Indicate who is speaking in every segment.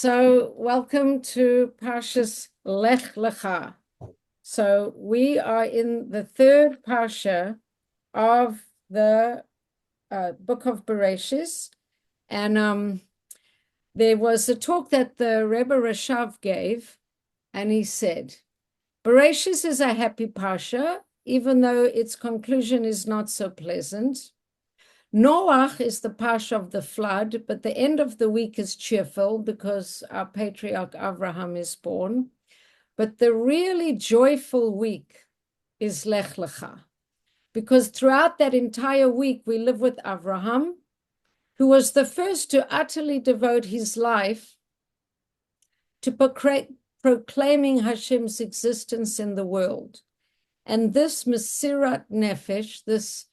Speaker 1: So welcome to Parshas Lech Lechah. So we are in the third Parsha of the book of Bereshis. And there was a talk that the Rebbe Rashav gave, and he said, Bereshis is a happy Parsha, even though its conclusion is not so pleasant. Noach is the parsha of the flood, but the end of the week is cheerful because our patriarch Abraham is born. But the really joyful week is Lech Lechah, because throughout that entire week we live with Abraham, who was the first to utterly devote his life to proclaiming Hashem's existence in the world. And this Mesirat Nefesh, this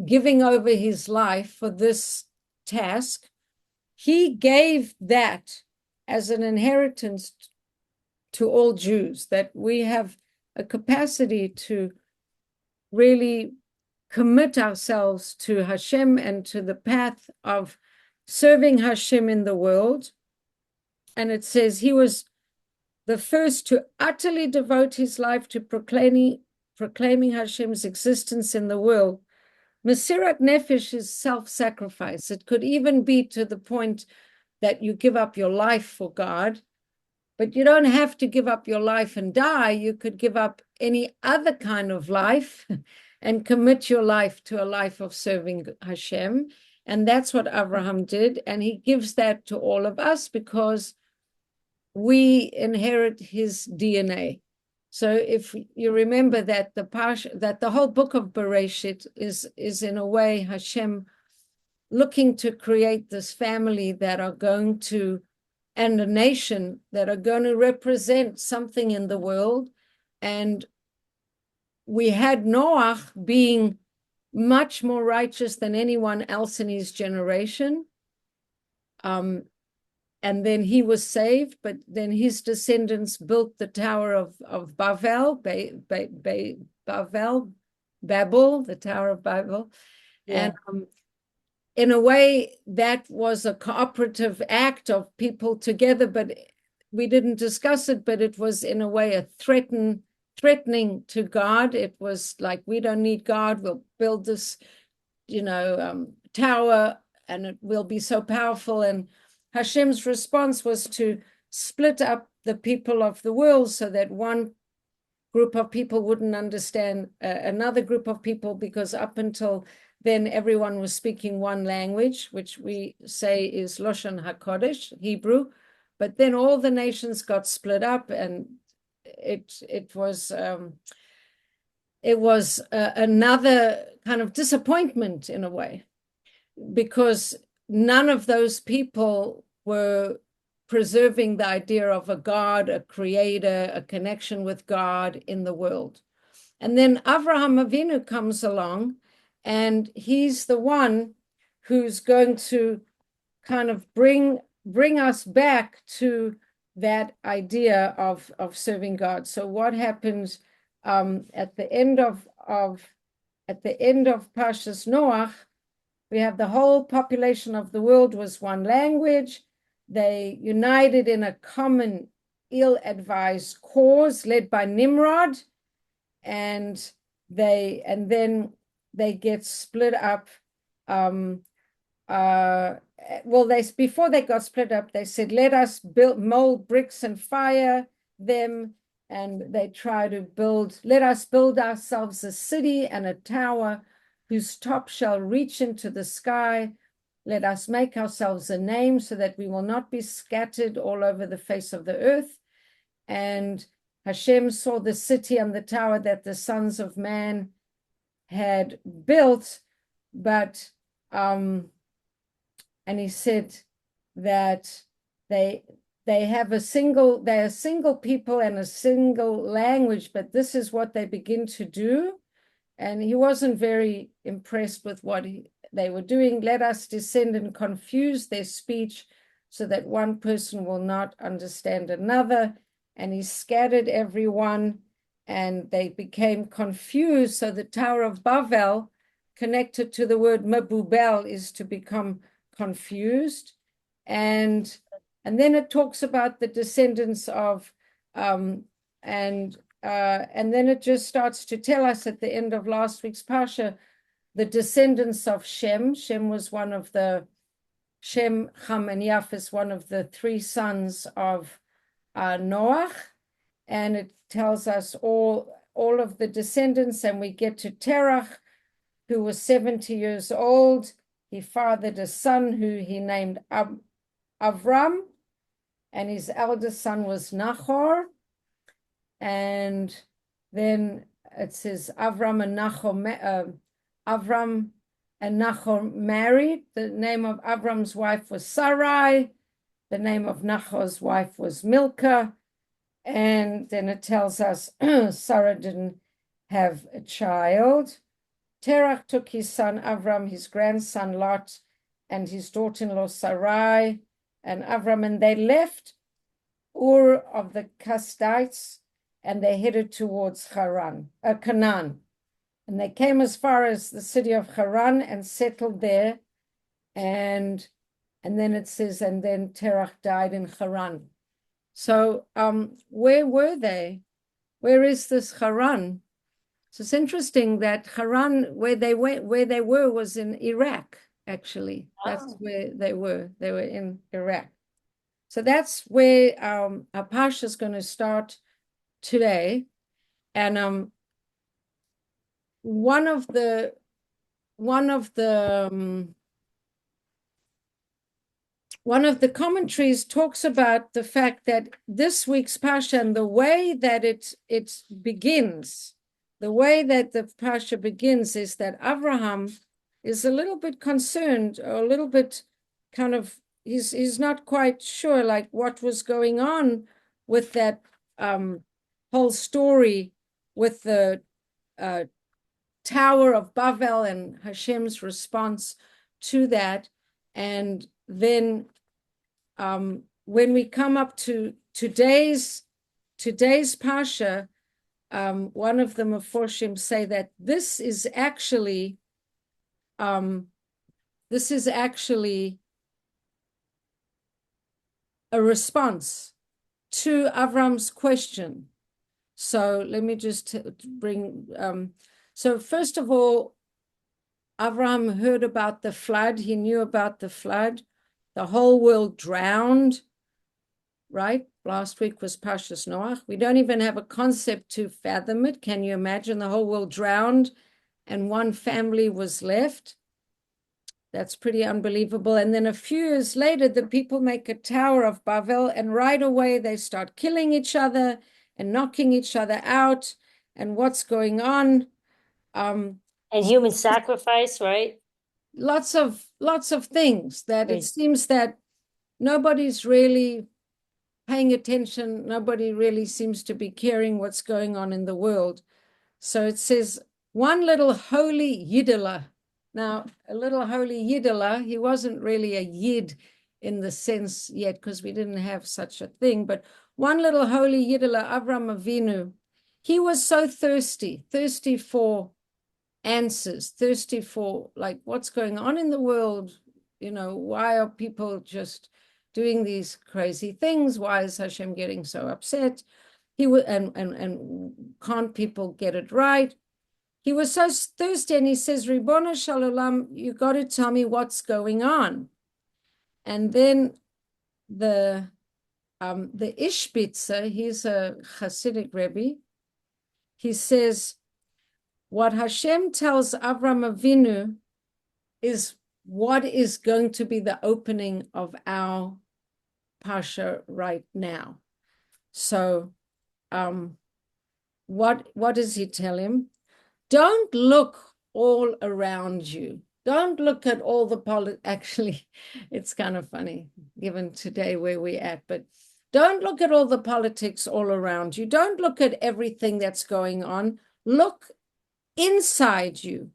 Speaker 1: giving over his life for this task, he gave that as an inheritance to all Jews, that we have a capacity to really commit ourselves to Hashem and to the path of serving Hashem in the world. And it says he was the first to utterly devote his life to proclaiming Hashem's existence in the world. Mesirat Nefesh is self-sacrifice. It could even be to the point that you give up your life for God, but you don't have to give up your life and die. You could give up any other kind of life and commit your life to a life of serving Hashem. And that's what Abraham did. And he gives that to all of us because we inherit his DNA. So if you remember that the whole book of Bereshit is in a way Hashem looking to create this family that are going to, and a nation that are going to represent something in the world. And we had Noach being much more righteous than anyone else in his generation. And then he was saved, but then his descendants built the Tower of Babel, Babel, the Tower of Babel. Yeah. And in a way, that was a cooperative act of people together, but we didn't discuss it, but it was in a way a threatening to God. It was like, we don't need God, we'll build this, tower, and it will be so powerful. And Hashem's response was to split up the people of the world so that one group of people wouldn't understand another group of people, because up until then everyone was speaking one language, which we say is Lashon HaKodesh, Hebrew. But then all the nations got split up, and it was another kind of disappointment in a way, because none of those people were preserving the idea of a God, a creator, a connection with God in the world. And then Avraham Avinu comes along, and he's the one who's going to kind of bring us back to that idea of serving God. So what happens at the end of Parshas Noach? We have the whole population of the world was one language. They united in a common ill-advised cause led by Nimrod, and then they get split up. Before they got split up, they said, let us mold bricks and fire them. And they try to let us build ourselves a city and a tower whose top shall reach into the sky. Let us make ourselves a name so that we will not be scattered all over the face of the earth. And Hashem saw the city and the tower that the sons of man had built, but and he said that they are a single people and a single language, but this is what they begin to do. And he wasn't very impressed with what they were doing. Let us descend and confuse their speech so that one person will not understand another. And he scattered everyone, and they became confused. So the Tower of Babel, connected to the word mebubel, is to become confused. And And then it talks about the descendants of, and then it just starts to tell us at the end of last week's Parsha, the descendants of Shem. Shem was one of the, Shem, Ham, and Yafes, one of the three sons of Noach. And it tells us all of the descendants, and we get to Terach, who was 70 years old. He fathered a son who he named Avram, and his eldest son was Nahor. And then it says Avram and Nahor married. The name of Avram's wife was Sarai. The name of Nahor's wife was Milcah. And then it tells us Sarah didn't have a child. Terach took his son Avram, his grandson Lot, and his daughter-in-law Sarai, and Avram, and they left Ur of the Kasdites, and they headed towards Canaan. And they came as far as the city of Haran and settled there. And then it says, and then Terach died in Haran. So where were they? Where is this Haran? So it's interesting that Haran, where they were was in Iraq, actually. That's where they were. They were in Iraq. So that's where our Parsha is going to start today. And one of the commentaries talks about the fact that this week's Parsha and the way that it begins, the way that the Parsha begins is that Abraham is a little bit concerned, or a little bit kind of, he's not quite sure like what was going on with that whole story with the Tower of Babel and Hashem's response to that. And then when we come up to today's Parsha, one of the Meforshim say that this is actually a response to Avram's question. So let me just bring, so first of all, Avram heard about the flood. He knew about the flood. The whole world drowned, right? Last week was Parshas Noach. We don't even have a concept to fathom it. Can you imagine the whole world drowned and one family was left? That's pretty unbelievable. And then a few years later, the people make a Tower of Babel, and right away they start killing each other and knocking each other out. And what's going on?
Speaker 2: And human sacrifice, right?
Speaker 1: Lots of things that it seems that nobody's really paying attention. Nobody really seems to be caring what's going on in the world. So it says, one little holy Yiddelah. Now, a little holy Yiddelah, he wasn't really a Yid in the sense yet, because we didn't have such a thing, but one little holy Yiddelah, Avram Avinu, he was so thirsty for answers, thirsty for like what's going on in the world. You know, why are people just doing these crazy things? Why is Hashem getting so upset? He would and can't people get it right? He was so thirsty, and he says, Ribono Shel Olam, you got to tell me what's going on. And then the Ishbitzer, he's a Hasidic Rebbe, he says, what Hashem tells Avram Avinu is what is going to be the opening of our Parsha right now. So what does he tell him? Don't look all around you. Don't look at all the actually, it's kind of funny given today where we're at, but don't look at all the politics all around you. Don't look at everything that's going on. Look inside you.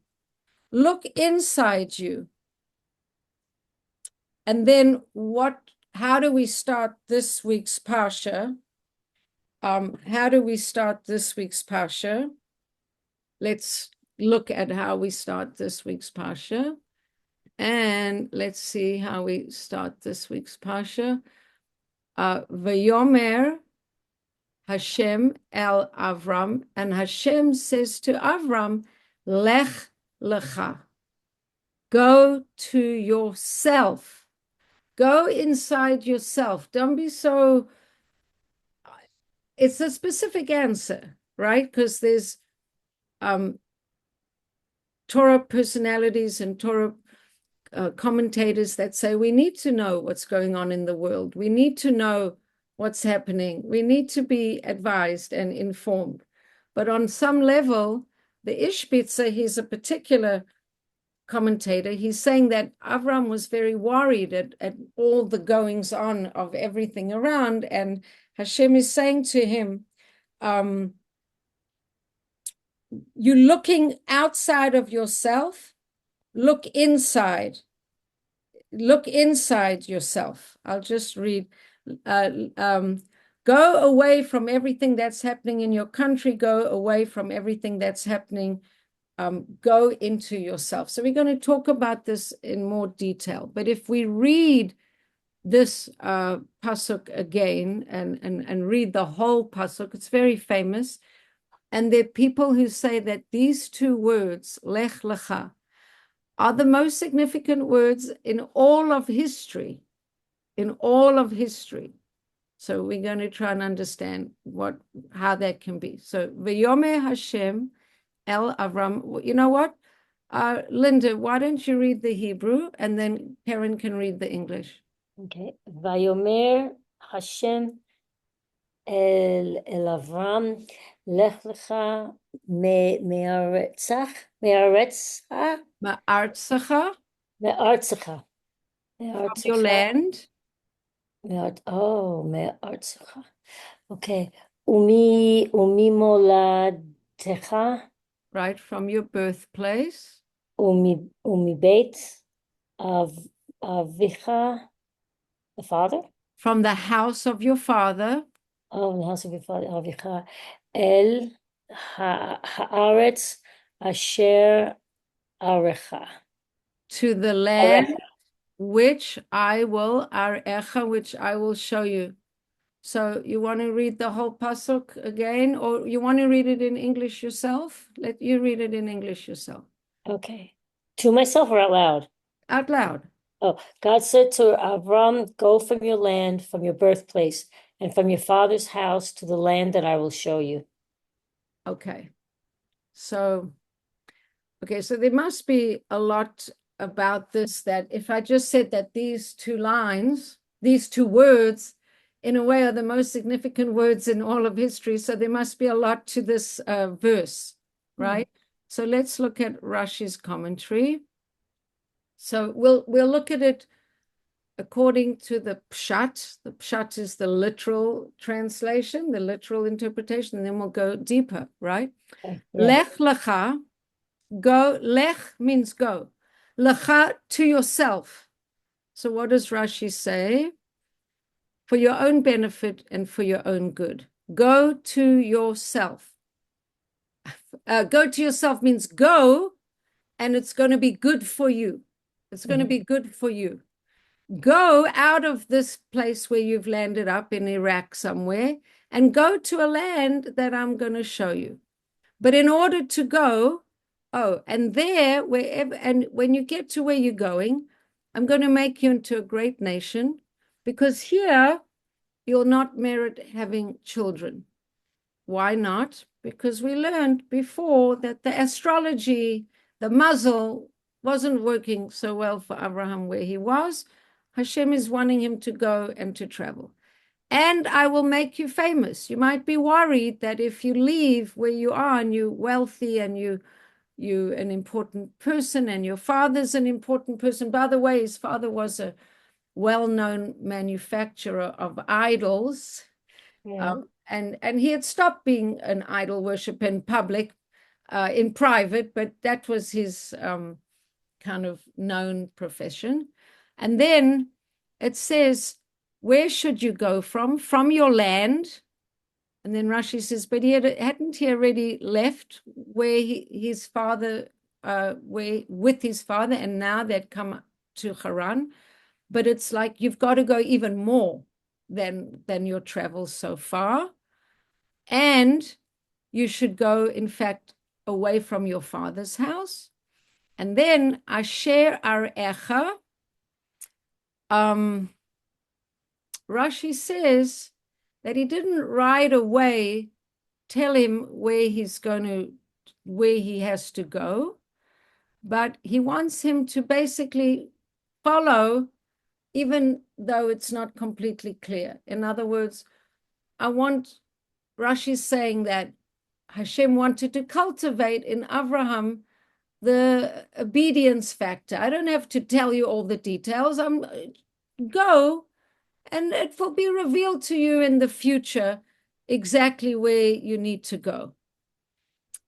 Speaker 1: Look inside you. And then how do we start this week's Parsha? How do we start this week's Parsha? Let's look at how we start this week's Parsha. And let's see how we start this week's Parsha. V'yomer Hashem el Avram, and Hashem says to Avram, Lech Lecha, go to yourself. Go inside yourself. Don't be so. It's a specific answer, right? Because there's Torah personalities and Torah commentators that say we need to know what's going on in the world. We need to know what's happening. We need to be advised and informed. But on some level, the Ishbitzer, he's a particular commentator. He's saying that Avram was very worried at all the goings on of everything around. And Hashem is saying to him, you're looking outside of yourself, look inside yourself. I'll just read. Go away from everything that's happening in your country. Go away from everything that's happening. Go into yourself. So we're going to talk about this in more detail. But if we read this pasuk again and read the whole pasuk, it's very famous. And there are people who say that these two words, Lech Lechah, are the most significant words in all of history. So we're going to try and understand how that can be. So V'yomer Hashem el Avram. You know what? Linda, why don't you read the Hebrew and then Karen can read the English.
Speaker 2: Okay. Vayomer Hashem el Avram, Lech Lecha me'aretzecha,
Speaker 1: Ma'artzecha,
Speaker 2: me'artzecha,
Speaker 1: from your land.
Speaker 2: Me'artzecha. Okay. Umi moladecha.
Speaker 1: Right, from your birthplace.
Speaker 2: Umi beit avicha, the father.
Speaker 1: From the house of your father.
Speaker 2: Oh, the house of your father, avicha, el haaretz asher arecha.
Speaker 1: To the land which I will, arecha, which I will show you. So you want to read the whole pasuk again, or you want to read it in English yourself? Let you read it in English yourself.
Speaker 2: Okay. To myself or out loud?
Speaker 1: Out loud.
Speaker 2: Oh, God said to Avram, go from your land, from your birthplace, and from your father's house to the land that I will show you.
Speaker 1: Okay. So there must be a lot about this, that if I just said that these two words, in a way, are the most significant words in all of history. So there must be a lot to this verse, right? So let's look at Rashi's commentary. So we'll look at it according to the pshat. The pshat is the literal translation, the literal interpretation, and then we'll go deeper, right?
Speaker 2: Okay.
Speaker 1: Lech Lecha, go. Lech means go. Lecha, to yourself. So what does Rashi say? For your own benefit and for your own good. Go to yourself. Go to yourself means go, and it's going to be good for you. It's going to be good for you. Go out of this place where you've landed up in Iraq somewhere and go to a land that I'm going to show you. But in order to go, and there, wherever, and when you get to where you're going, I'm going to make you into a great nation, because here you'll not merit having children. Why not? Because we learned before that the astrology, the muzzle, wasn't working so well for Abraham where he was. Hashem is wanting him to go and to travel. And I will make you famous. You might be worried that if you leave where you are and you're wealthy and you're an important person and your father's an important person. By the way, his father was a well-known manufacturer of idols. And he had stopped being an idol worshiper in public, in private, but that was his kind of known profession. And then it says, where should you go from? From your land. And then Rashi says, but hadn't he already left where his father, with his father, and now they'd come to Haran? But it's like, you've got to go even more. than your travels so far. And you should go, in fact, away from your father's house. And then Asher Arecha, Rashi says that he didn't right away tell him where he has to go, but he wants him to basically follow, even though it's not completely clear. In other words, Rashi's saying that Hashem wanted to cultivate in Avraham the obedience factor. I don't have to tell you all the details. Go, and it will be revealed to you in the future exactly where you need to go.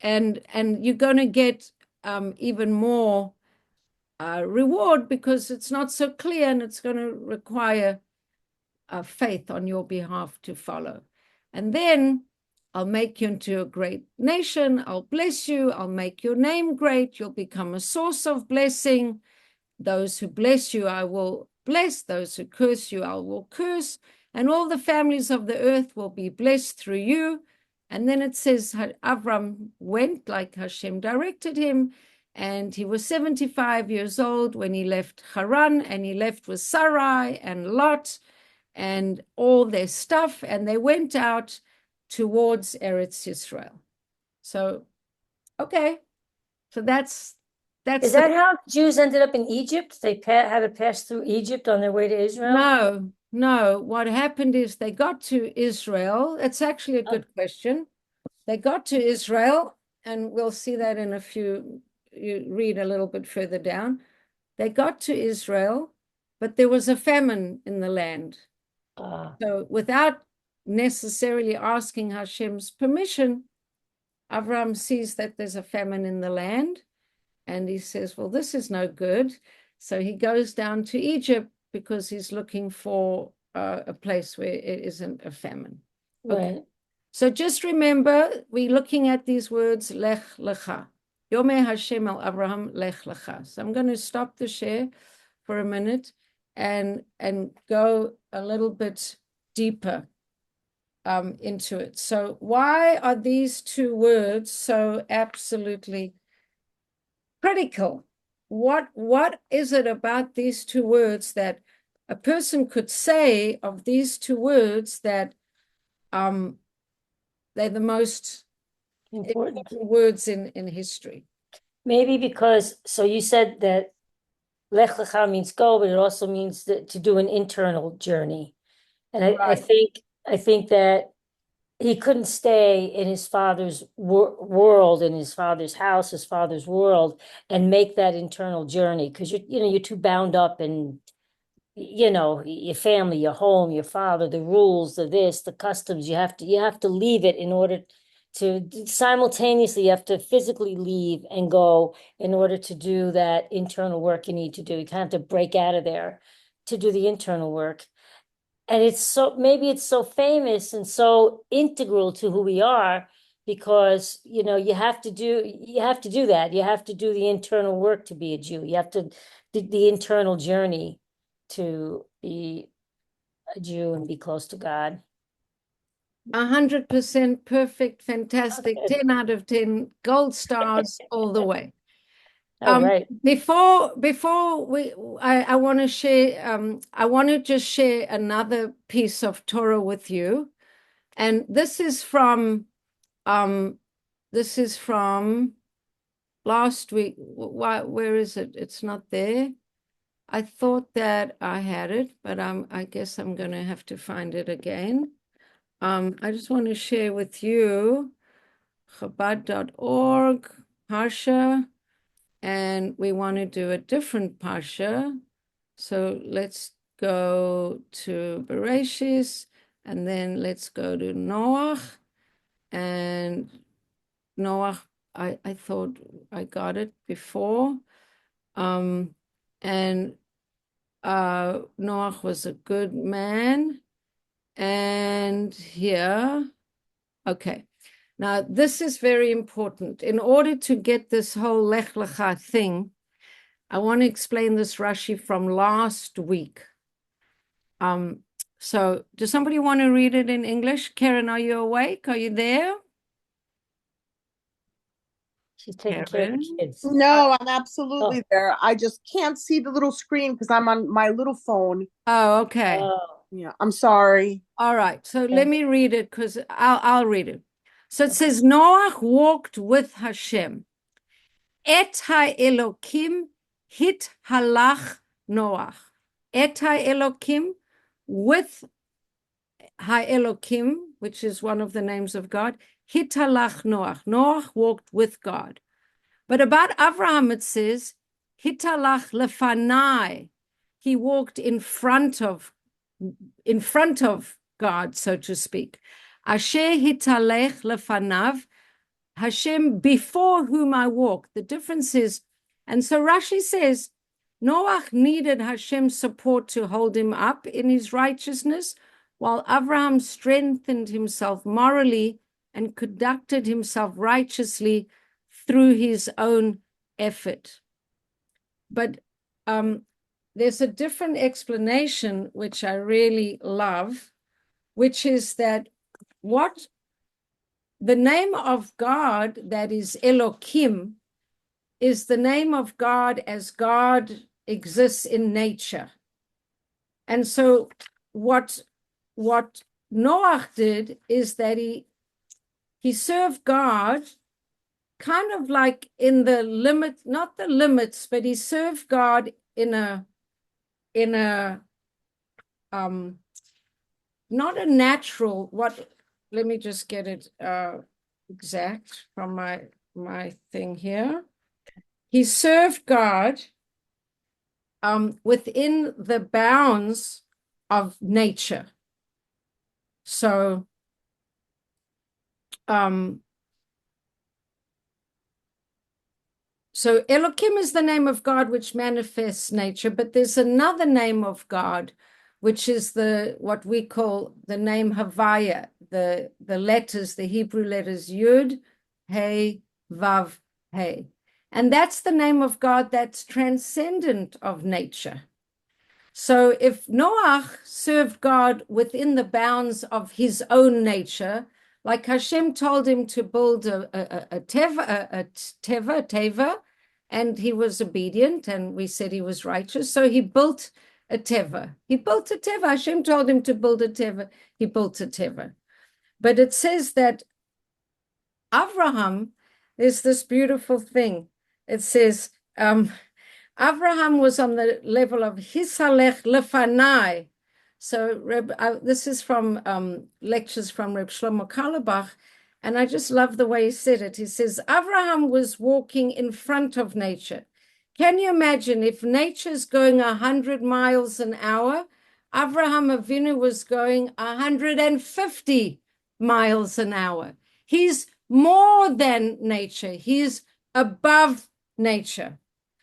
Speaker 1: And you're going to get even more reward because it's not so clear, and it's going to require faith on your behalf to follow. And then I'll make you into a great nation. I'll bless you. I'll make your name great. You'll become a source of blessing. Those who bless you, I will bless. Those who curse you, I will curse. And all the families of the earth will be blessed through you. And then it says Avram went like Hashem directed him. And he was 75 years old when he left Haran, and he left with Sarai and Lot and all their stuff. And they went out towards Eretz Yisrael. So, okay. So that's
Speaker 2: Is that how Jews ended up in Egypt? They had to pass through Egypt on their way to Israel?
Speaker 1: No. What happened is they got to Israel. It's actually a good question. They got to Israel, and we'll see that in a few, you read a little bit further down. They got to Israel, but there was a famine in the land. So without necessarily asking Hashem's permission, Avram sees that there's a famine in the land, and he says, well, this is no good. So he goes down to Egypt because he's looking for a place where it isn't a famine.
Speaker 2: Right.
Speaker 1: So just remember, we're looking at these words, Lech Lechah. Yomeh Hashem al Abraham Lech Lechah. So I'm going to stop the share for a minute and go a little bit deeper into it. So why are these two words so absolutely critical? What is it about these two words that a person could say of these two words that they're the most important words in history?
Speaker 2: Maybe because, so you said that Lech Lecha means go, but it also means to do an internal journey. And I think that he couldn't stay in his father's world, in his father's house, his father's world, and make that internal journey because you're too bound up in your family, your home, your father, the rules, the this, the customs. You have to leave it in order to simultaneously. You have to physically leave and go in order to do that internal work you need to do. You kind of have to break out of there to do the internal work. And maybe it's so famous and so integral to who we are because you have to do that. You have to do the internal work to be a Jew. You have to do the internal journey to be a Jew and be close to God.
Speaker 1: 100% perfect, fantastic, 10 out of 10, gold stars all the way.
Speaker 2: Right.
Speaker 1: Before I want to share, I want to just share another piece of Torah with you. And this is from last week. Where is it? It's not there. I thought that I had it, but I guess I'm going to have to find it again. I just want to share with you Chabad.org, Parsha, and we want to do a different Parsha. So let's go to Bereshis, and then let's go to Noach. And Noach, I thought I got it before. And Noach was a good man. And here, okay. Now, this is very important. In order to get this whole Lech Lechah thing, I want to explain this Rashi from last week. So does somebody want to read it in English? Karen, are you awake? Are you there?
Speaker 2: She's taking care of
Speaker 1: Karen?
Speaker 2: the kids.
Speaker 3: No, I'm absolutely
Speaker 2: Oh.
Speaker 3: there. I just can't see the little screen because I'm on my little phone.
Speaker 1: Oh, okay.
Speaker 2: Oh,
Speaker 3: Yeah, I'm sorry.
Speaker 1: All right. So
Speaker 2: Okay.
Speaker 1: let me read it because I'll read it. So it says, Noach walked with Hashem. Et ha-Elokim hit halach Noach. Et ha-Elokim, with ha-Elokim, which is one of the names of God, hit halach Noach. Noach walked with God. But about Abraham, it says, hit halach lefanai. He walked in front of God, so to speak. Asher hitalech lefanav, Hashem, before whom I walk. The difference is, and so Rashi says, Noach needed Hashem's support to hold him up in his righteousness, while Abraham strengthened himself morally and conducted himself righteously through his own effort. But there's a different explanation, which I really love, which is that what the name of God, that is Elohim, is the name of God as God exists in nature. And so what Noach did is that he served God kind of like in the limit, not the limits, but he served God in a not a natural, let me just get it exact from my thing here. He served God within the bounds of nature. So so Elohim is the name of God which manifests nature, but there's another name of God, which is what we call the name Havaya, the letters, the Hebrew letters Yud, Hey, Vav, Hey. And that's the name of God that's transcendent of nature. So if Noach served God within the bounds of his own nature, like Hashem told him to build a teva, and he was obedient, and we said he was righteous, so he built a teva. He built a teva. Hashem told him to build a teva. He built a teva. But it says that Abraham, there's this beautiful thing. It says, Abraham was on the level of hisalech lefanai. So this is from lectures from Reb Shlomo Carlebach, and I just love the way he said it. He says, Abraham was walking in front of nature. Can you imagine if nature's going 100 miles an hour, Abraham Avinu was going 150 miles an hour. He's more than nature. He's above nature.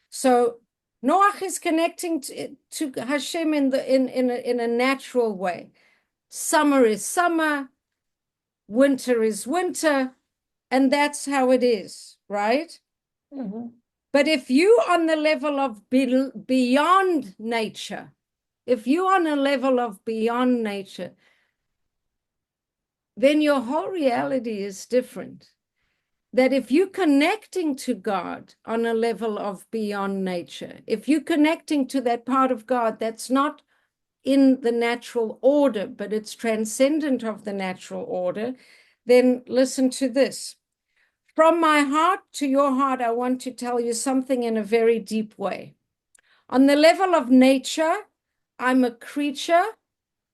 Speaker 1: So Noach is connecting to Hashem in a natural way. Summer is summer, winter is winter, and that's how it is, right?
Speaker 2: mm-hmm.
Speaker 1: But if you on the level of beyond nature, if you're on a level of beyond nature, then your whole reality is different. That if you're connecting to God on a level of beyond nature, if you're connecting to that part of God that's not in the natural order, but it's transcendent of the natural order, then listen to this. From my heart to your heart, I want to tell you something in a very deep way. On the level of nature, I'm a creature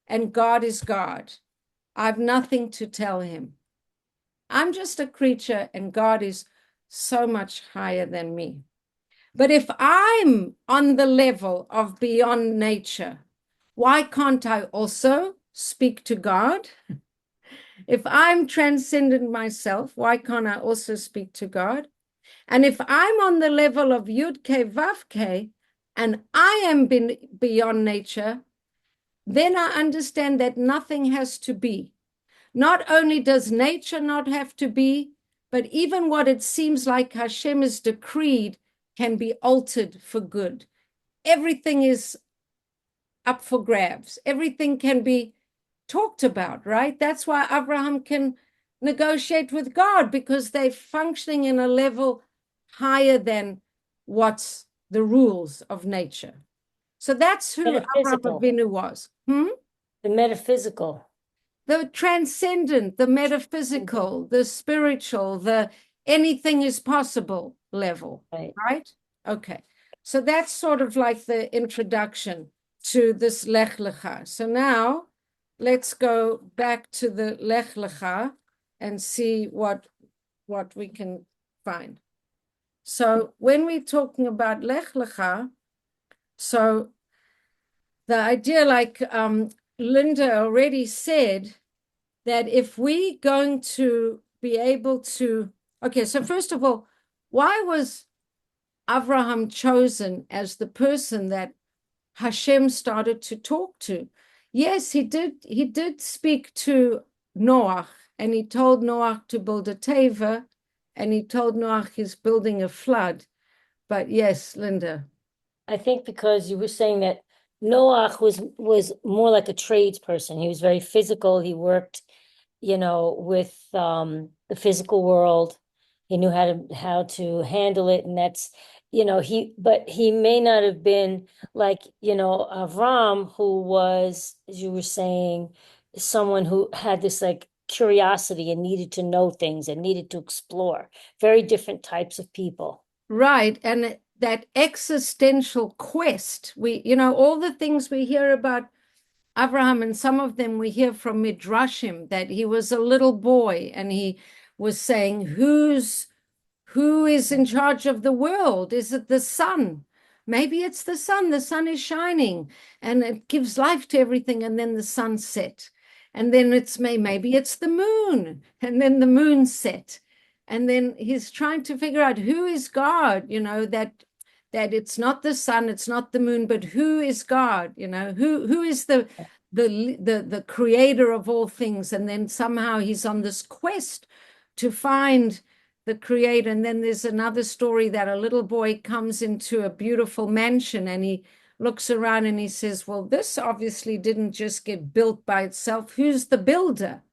Speaker 1: and God is God. I've nothing to tell him. I'm just a creature and God is so much higher than me. But if I'm on the level of beyond nature, why can't I also speak to God? If I'm transcendent myself, why can't I also speak to God? And if I'm on the level of Yud K Vav K and I am beyond nature, then I understand that nothing has to be. Not only does nature not have to be, but even what it seems like Hashem has decreed can be altered for good. Everything is up for grabs. Everything can be talked about, right? That's why Abraham can negotiate with God, because they're functioning in a level higher than what's the rules of nature. So that's who Abraham
Speaker 2: Metaphysical.
Speaker 1: Avinu was.
Speaker 2: The metaphysical.
Speaker 1: The transcendent, the metaphysical, the spiritual, the anything is possible level, right? Okay. So that's sort of like the introduction to this Lech Lechah. So now let's go back to the Lech Lechah and see what we can find. So when we're talking about Lech Lechah, so the idea, like Linda already said, that if we're going to be able to, okay, so first of all, why was Abraham chosen as the person that Hashem started to talk to? Yes, he did speak to Noah, and he told Noah to build a teva, and he told Noah he's building a flood. But yes, Linda.
Speaker 2: I think because you were saying that Noah was more like a tradesperson. He was very physical. He worked, with the physical world. He knew how to handle it, and that's but he may not have been like Avram, who was, as you were saying, someone who had this like curiosity and needed to know things and needed to explore. Very different types of people.
Speaker 1: Right. And that existential quest, all the things we hear about Abraham, and some of them we hear from Midrashim, that he was a little boy and he was saying, who is in charge of the world? Is it the sun? Maybe it's the sun. The sun is shining and it gives life to everything. And then the sun set. And then maybe it's the moon. And then the moon set. And then he's trying to figure out who is God, that it's not the sun, it's not the moon, but who is God, who is the creator of all things. And then somehow he's on this quest to find the creator. And then there's another story that a little boy comes into a beautiful mansion and he looks around and he says, well, this obviously didn't just get built by itself. Who's the builder?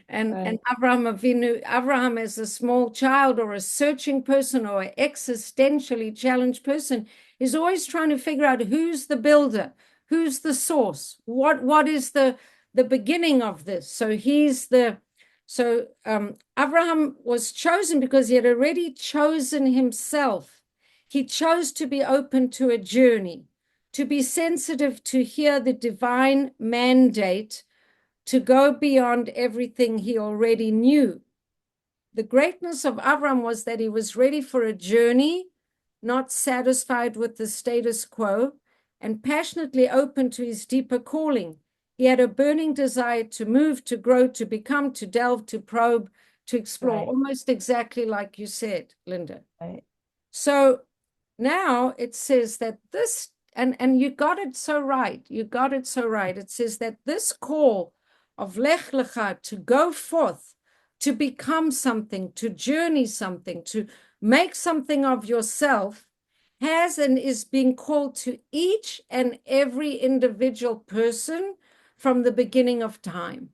Speaker 1: And Abraham as a small child or a searching person or an existentially challenged person is always trying to figure out who's the builder, who's the source, what is the beginning of this. So Abraham was chosen because he had already chosen himself. He chose to be open to a journey, to be sensitive to hear the divine mandate, to go beyond everything he already knew. The greatness of Abraham was that he was ready for a journey, not satisfied with the status quo, and passionately open to his deeper calling. He had a burning desire to move, to grow, to become, to delve, to probe, to explore, right. Almost exactly like you said, Linda.
Speaker 2: Right.
Speaker 1: So now it says that this, and you got it so right. You got it so right. It says that this call of Lech Lechah, to go forth, to become something, to journey something, to make something of yourself, has and is being called to each and every individual person from the beginning of time.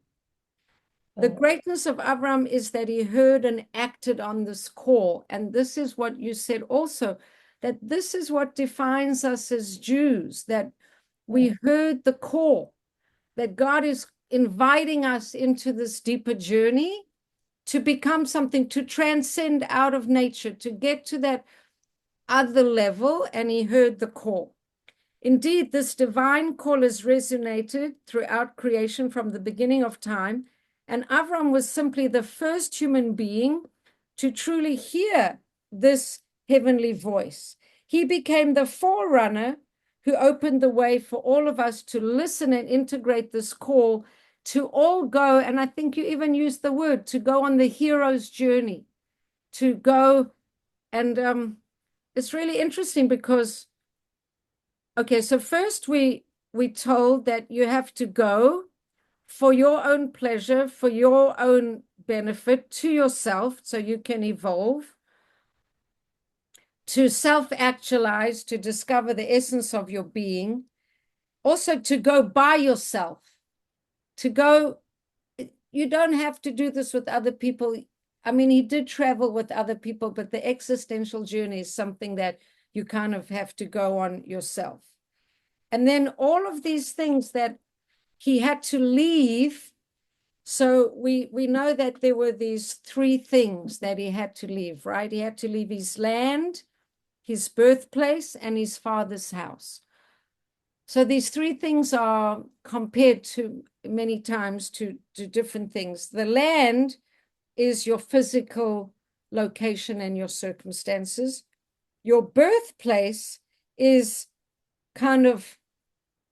Speaker 1: The greatness of Abraham is that he heard and acted on this call. And this is what you said also, that this is what defines us as Jews, that we heard the call, that God is inviting us into this deeper journey to become something, to transcend out of nature, to get to that other level. And he heard the call. Indeed, this divine call has resonated throughout creation from the beginning of time. And Avram was simply the first human being to truly hear this heavenly voice. He became the forerunner who opened the way for all of us to listen and integrate this call, to all go, and I think you even used the word, to go on the hero's journey, to go. And it's really interesting because, okay, so first we told that you have to go for your own pleasure, for your own benefit, to yourself, so you can evolve, to self-actualize, to discover the essence of your being, also to go by yourself. to go, you don't have to do this with other people. I mean, he did travel with other people, but the existential journey is something that you kind of have to go on yourself. And then all of these things that he had to leave. So we know that there were these three things that he had to leave, right? He had to leave his land, his birthplace, and his father's house. So these three things are compared to many times to different things. The land is your physical location and your circumstances. Your birthplace is kind of,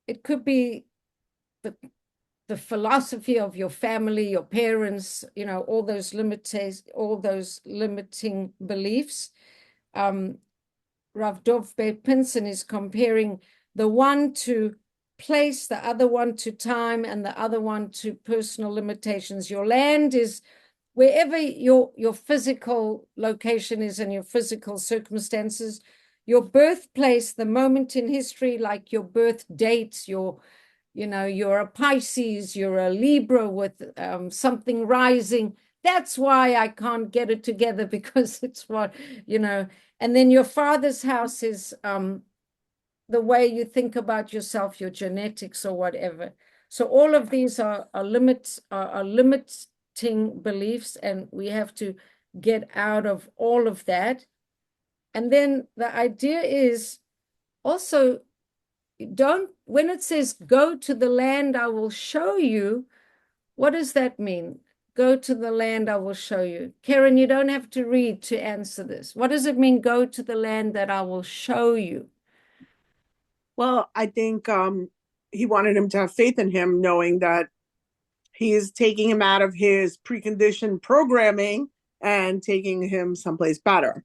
Speaker 1: it could be the philosophy of your family, your parents, you know, all those limiting beliefs. Rav Dov Pinson is comparing the one to place, the other one to time, and the other one to personal limitations. Your land is wherever your physical location is and your physical circumstances. Your birthplace, the moment in history, like your birth date, you're a Pisces, you're a Libra with something rising. That's why I can't get it together, because it's what, and then your father's house is the way you think about yourself, your genetics or whatever. So all of these are limiting beliefs, and we have to get out of all of that. And then the idea is also, when it says go to the land I will show you, what does that mean? Go to the land I will show you. Karen, you don't have to read to answer this. What does it mean, go to the land that I will show you?
Speaker 3: Well, I think he wanted him to have faith in him, knowing that he is taking him out of his preconditioned programming and taking him someplace better.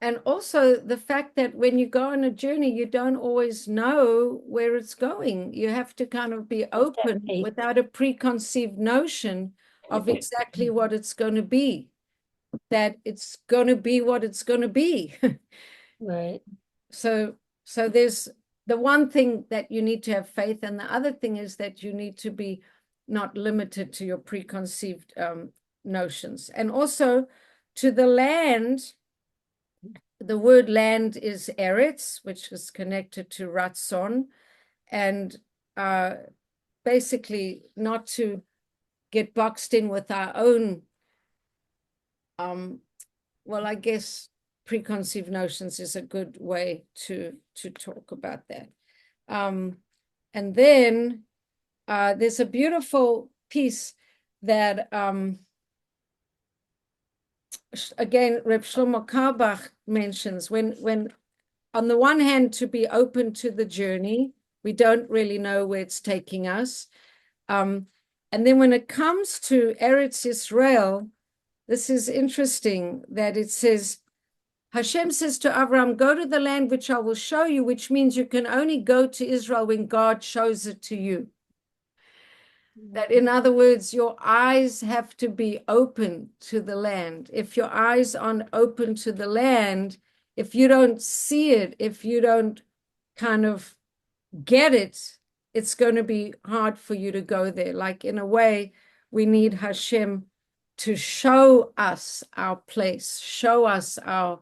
Speaker 1: And also the fact that when you go on a journey, you don't always know where it's going. You have to kind of be open without a preconceived notion of exactly what it's going to be, that it's going to be what it's going to be.
Speaker 2: Right.
Speaker 1: So there's the one thing that you need to have faith, and the other thing is that you need to be not limited to your preconceived notions. And also to the land, the word land is eretz, which is connected to ratzon, and basically not to get boxed in with our own, well, I guess preconceived notions is a good way to talk about that. And then there's a beautiful piece that again, Reb Shlomo Carlebach mentions, when on the one hand, to be open to the journey, we don't really know where it's taking us. And then when it comes to Eretz Yisrael, this is interesting that it says, Hashem says to Abraham, go to the land which I will show you, which means you can only go to Israel when God shows it to you. That, in other words, your eyes have to be open to the land. If your eyes aren't open to the land, if you don't see it, if you don't kind of get it, it's going to be hard for you to go there. Like, in a way, we need Hashem to show us our place, show us our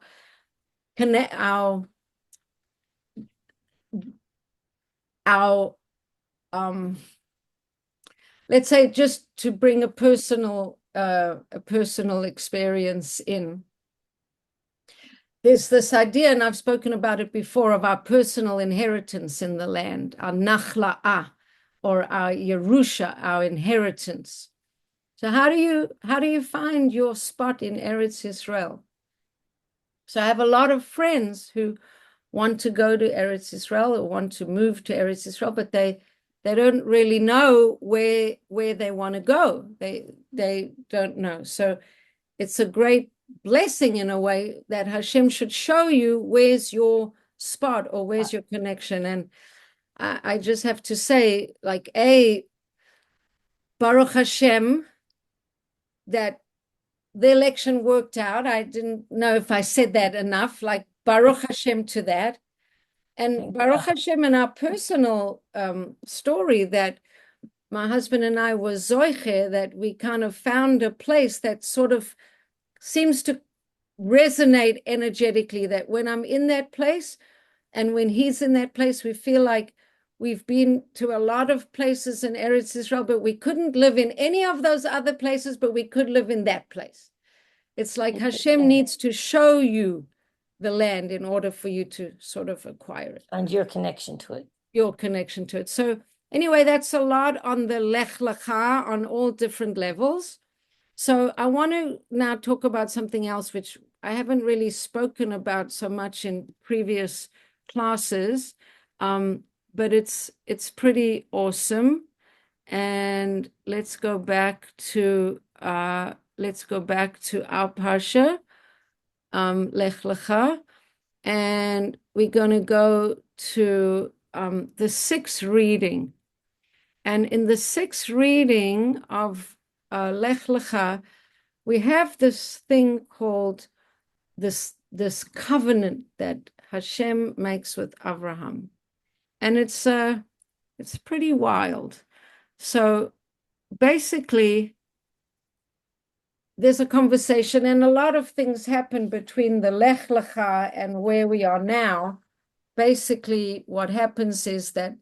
Speaker 1: let's say, just to bring a personal experience in. There's this idea, and I've spoken about it before, of our personal inheritance in the land, our nachla'ah, or our Yerusha, our inheritance. So how do you find your spot in Eretz Yisrael? So I have a lot of friends who want to go to Eretz Yisrael or want to move to Eretz Yisrael, but they don't really know where they want to go. They don't know. So it's a great blessing in a way that Hashem should show you where's your spot or where's your connection. And I just have to say, like, Baruch Hashem, that the election worked out. I didn't know if I said that enough, like Baruch Hashem to that. And Baruch Hashem in our personal story, that my husband and I were zoiche, that we kind of found a place that sort of seems to resonate energetically, that when I'm in that place and when he's in that place, we feel like we've been to a lot of places in Eretz Israel, but we couldn't live in any of those other places, but we could live in that place. It's like Hashem needs to show you the land in order for you to sort of acquire it.
Speaker 2: And your connection to it.
Speaker 1: Your connection to it. So anyway, that's a lot on the Lech Lechah on all different levels. So I want to now talk about something else, which I haven't really spoken about so much in previous classes, but it's pretty awesome. And let's go back to our parsha, Lech Lechah, and we're going to go to the sixth reading. And in the sixth reading of Lech Lechah, we have this thing called this covenant that Hashem makes with Abraham, and it's pretty wild. So basically, there's a conversation, and a lot of things happen between the Lech Lechah and where we are now. Basically, what happens is that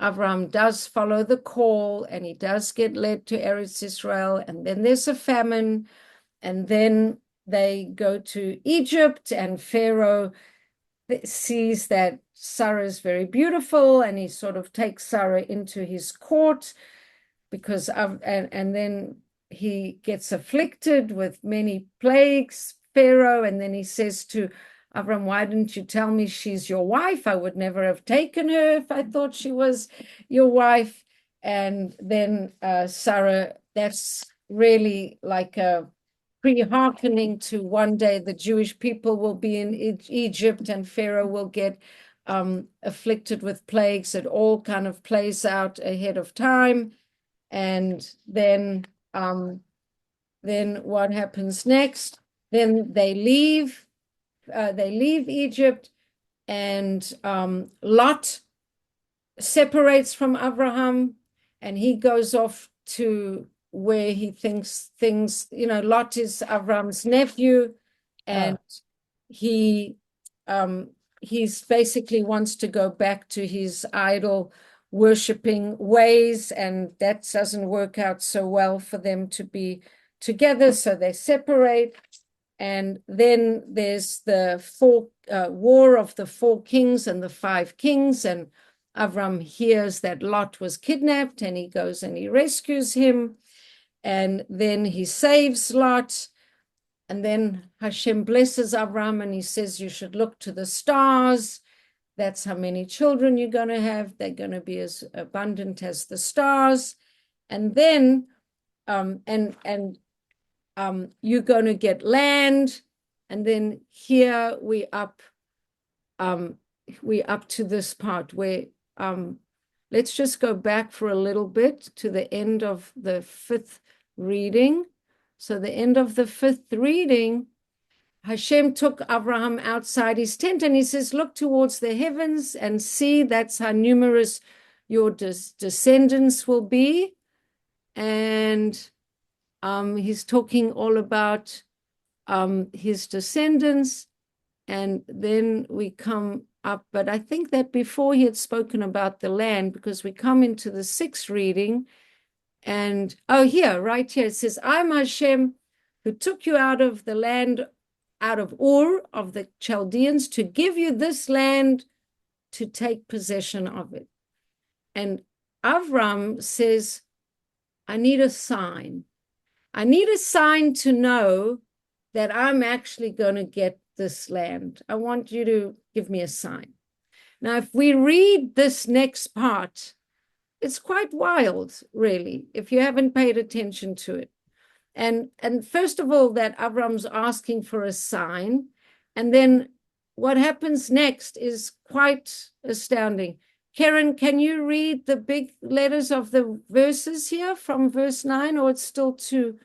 Speaker 1: Abraham does follow the call, and he does get led to Eretz Israel, and then there's a famine, and then they go to Egypt, and Pharaoh sees that Sarah is very beautiful, and he sort of takes Sarah into his court because and then he gets afflicted with many plagues, Pharaoh, and then he says to Avram, why didn't you tell me she's your wife? I would never have taken her if I thought she was your wife. And then Sarah, that's really like a pre-hearkening to one day the Jewish people will be in Egypt and Pharaoh will get afflicted with plagues. It all kind of plays out ahead of time. And then what happens next? Then they leave Egypt, and Lot separates from Abraham, and he goes off to where he thinks things, Lot is Abraham's nephew, and he's basically wants to go back to his idol worshipping ways, and that doesn't work out so well for them to be together, so they separate. And then there's the war of the 4 kings and the 5 kings, and Avram hears that Lot was kidnapped, and he goes and he rescues him, and then he saves Lot, and then Hashem blesses Avram, and he says, you should look to the stars. That's how many children you're going to have. They're going to be as abundant as the stars. And then, you're going to get land. And then here we up to this part where, let's just go back for a little bit to the end of the 5th reading. So the end of the 5th reading, Hashem took Abraham outside his tent, and he says, look towards the heavens and see. That's how numerous your descendants will be. And he's talking all about his descendants. And then we come up, but I think that before he had spoken about the land, because we come into the 6th reading, and here, right here, it says, I'm Hashem who took you out of the land, out of Ur of the Chaldeans, to give you this land to take possession of it. And Avram says, I need a sign. I need a sign to know that I'm actually going to get this land. I want you to give me a sign. Now, if we read this next part, it's quite wild, really, if you haven't paid attention to it. And first of all, that Avram's asking for a sign. And then what happens next is quite astounding. Karen, can you read the big letters of the verses here from verse 9, or it's still too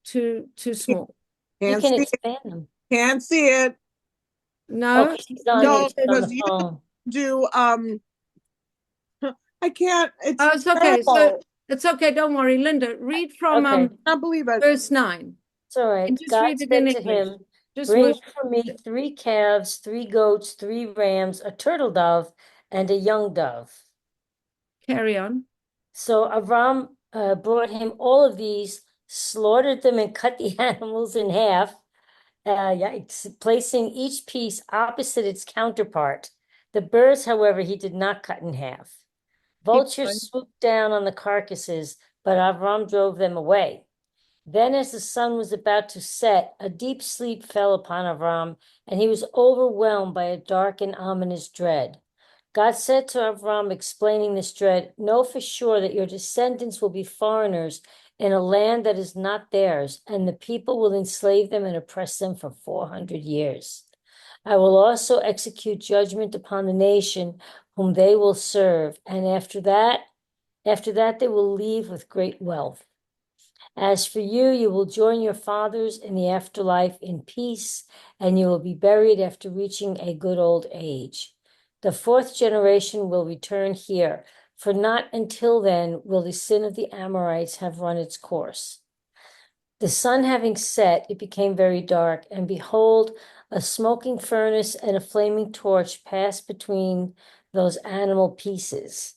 Speaker 1: small?
Speaker 2: You can expand them.
Speaker 3: Can't see it.
Speaker 1: No?
Speaker 3: No, because you do I can't.
Speaker 1: It's okay. So It's okay. Don't worry, Linda. Read from
Speaker 2: Okay.
Speaker 3: I believe it.
Speaker 1: verse 9.
Speaker 2: It's all right.
Speaker 1: And just
Speaker 2: God
Speaker 1: read it in
Speaker 2: said to
Speaker 1: English.
Speaker 2: him,
Speaker 1: Just
Speaker 2: bring
Speaker 1: move.
Speaker 2: for me 3 calves, 3 goats, 3 rams, a turtle dove, and a young dove.
Speaker 1: Carry on.
Speaker 2: So Avram brought him all of these, slaughtered them, and cut the animals in half, yikes, placing each piece opposite its counterpart. The birds, however, he did not cut in half.
Speaker 1: going.
Speaker 2: Vultures swooped down on the carcasses, but Avram drove them away. Then, as the sun was about to set, a deep sleep fell upon Avram, and he was overwhelmed by a dark and ominous dread. God said to Avram, explaining this dread, know for sure that your descendants will be foreigners in a land that is not theirs, and the people will enslave them and oppress them for 400 years. I will also execute judgment upon the nation whom they will serve, and after that they will leave with great wealth. As for you, you will join your fathers in the afterlife in peace, and you will be buried after reaching a good old age. The 4th generation will return here, for not until then will the sin of the Amorites have run its course. The sun having set, it became very dark, and behold, a smoking furnace and a flaming torch passed between those animal pieces.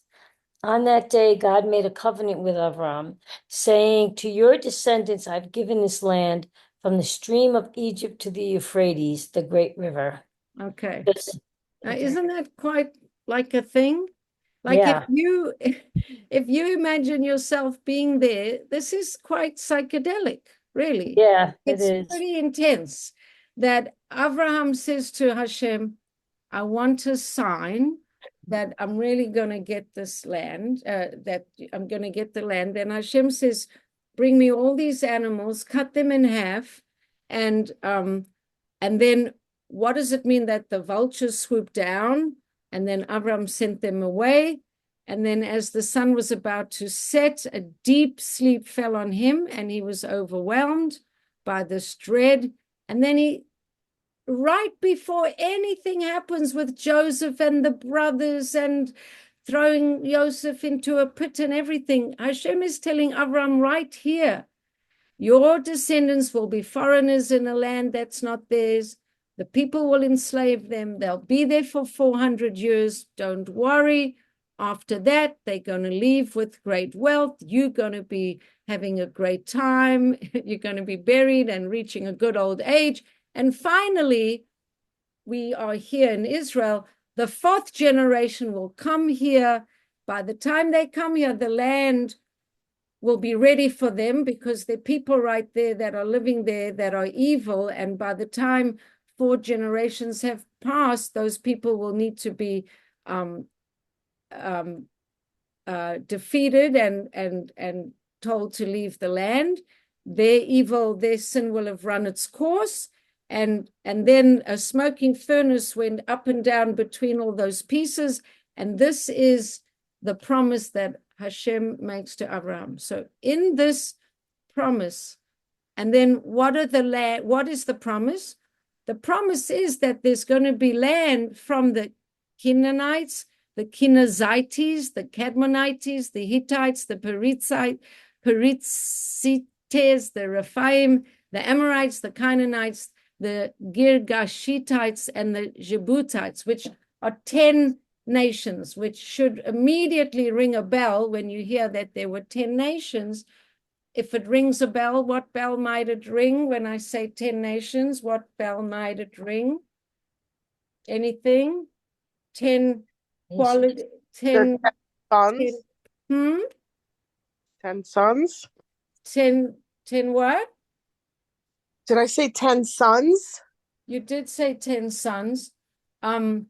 Speaker 2: On that day, God made a covenant with Avram, saying, to your descendants, I've given this land from the stream of Egypt to the Euphrates, the great river.
Speaker 1: Okay.
Speaker 2: This-
Speaker 1: Isn't that quite like a thing? Like
Speaker 2: Yeah.
Speaker 1: if you imagine yourself being there, this is quite psychedelic, really.
Speaker 2: Yeah, it
Speaker 1: It's
Speaker 2: is.
Speaker 1: pretty intense that Abraham says to Hashem, I want a sign that I'm really going to get this land, that I'm going to get the land. And Hashem says, bring me all these animals, cut them in half, and then what does it mean that the vultures swoop down? And then Avram sent them away. And then as the sun was about to set, a deep sleep fell on him, and he was overwhelmed by this dread. And then right before anything happens with Joseph and the brothers and throwing Joseph into a pit and everything, Hashem is telling Avram right here, your descendants will be foreigners in a land that's not theirs. The people will enslave them. They'll be there for 400 years. Don't worry. After that, they're going to leave with great wealth. You're going to be having a great time. You're going to be buried and reaching a good old age. And finally, we are here in Israel. The 4th generation will come here. By the time they come here, the land will be ready for them because there are people right there that are living there that are evil. And by the time 4 generations have passed, those people will need to be defeated and told to leave the land. Their sin will have run its course. And then a smoking furnace went up and down between all those pieces. And this is the promise that Hashem makes to Abraham. So in this promise, and then what is the promise? The promise is that there's going to be land from the Canaanites, the Kenizzites, the Cadmonites, the Hittites, the Perizzites, the Rephaim, the Amorites, the Canaanites, the Girgashites, and the Jebusites, which are 10 nations, which should immediately ring a bell when you hear that there were 10 nations. If it rings a bell, what bell might it ring? When I say 10 nations, what bell might it ring? Anything? 10 quality, 10
Speaker 3: sons.
Speaker 1: 10,
Speaker 3: 10 sons.
Speaker 1: 10 what?
Speaker 3: Did I say 10 sons?
Speaker 1: You did say 10 sons.
Speaker 2: 10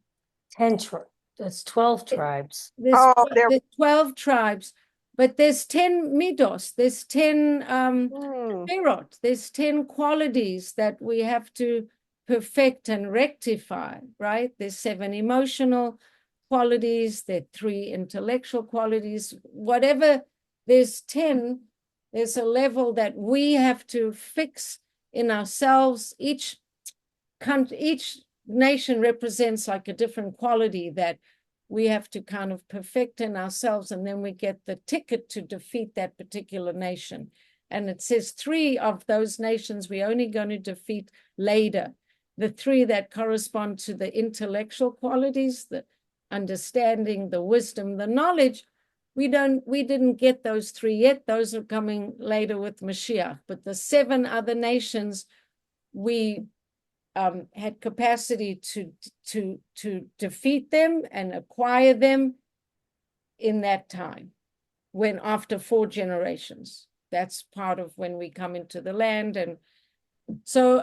Speaker 2: that's 12 tribes.
Speaker 1: There's,
Speaker 3: Oh, there.
Speaker 1: there's 12 tribes, but there's 10 midos, there's 10 perot, there's 10 qualities that we have to perfect and rectify, right? There's 7 emotional qualities, there are 3 intellectual qualities, whatever, there's 10, there's a level that we have to fix in ourselves. Each country, each nation represents like a different quality that we have to kind of perfect in ourselves, and then we get the ticket to defeat that particular nation. And it says 3 of those nations we're only going to defeat later. The 3 that correspond to the intellectual qualities, the understanding, the wisdom, the knowledge. We didn't get those 3 yet. Those are coming later with Mashiach. But the 7 other nations, we had capacity to defeat them and acquire them in that time, when after 4 generations. That's part of when we come into the land. And so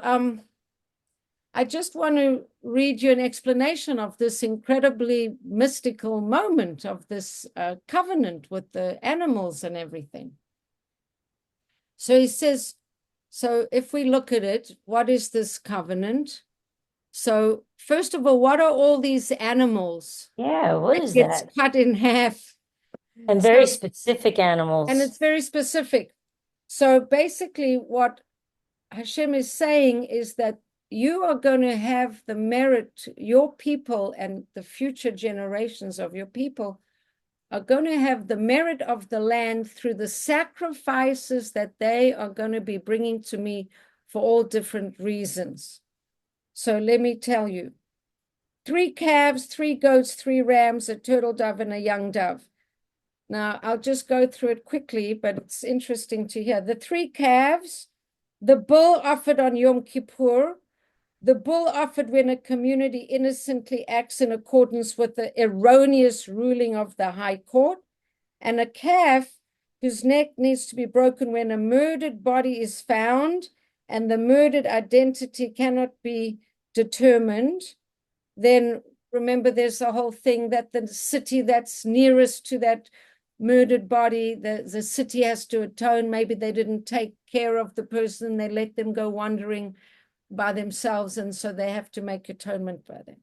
Speaker 1: I just want to read you an explanation of this incredibly mystical moment of this covenant with the animals and everything. So he says, so if we look at it, what is this covenant? So first of all, what are all these animals?
Speaker 2: Yeah, what is
Speaker 1: It's
Speaker 2: that?
Speaker 1: cut in half.
Speaker 2: And very specific animals.
Speaker 1: And it's very specific. So basically what Hashem is saying is that you are going to have the merit, your people and the future generations of your people are going to have the merit of the land through the sacrifices that they are going to be bringing to me for all different reasons. So let me tell you, 3 calves, 3 goats, 3 rams, a turtle dove, and a young dove. Now, I'll just go through it quickly, but it's interesting to hear. The 3 calves, the bull offered on Yom Kippur, the bull offered when a community innocently acts in accordance with the erroneous ruling of the high court, and a calf whose neck needs to be broken when a murdered body is found and the murdered identity cannot be determined. Then remember, there's a whole thing that the city that's nearest to that murdered body, the city has to atone. Maybe they didn't take care of the person, they let them go wandering by themselves, and so they have to make atonement by them.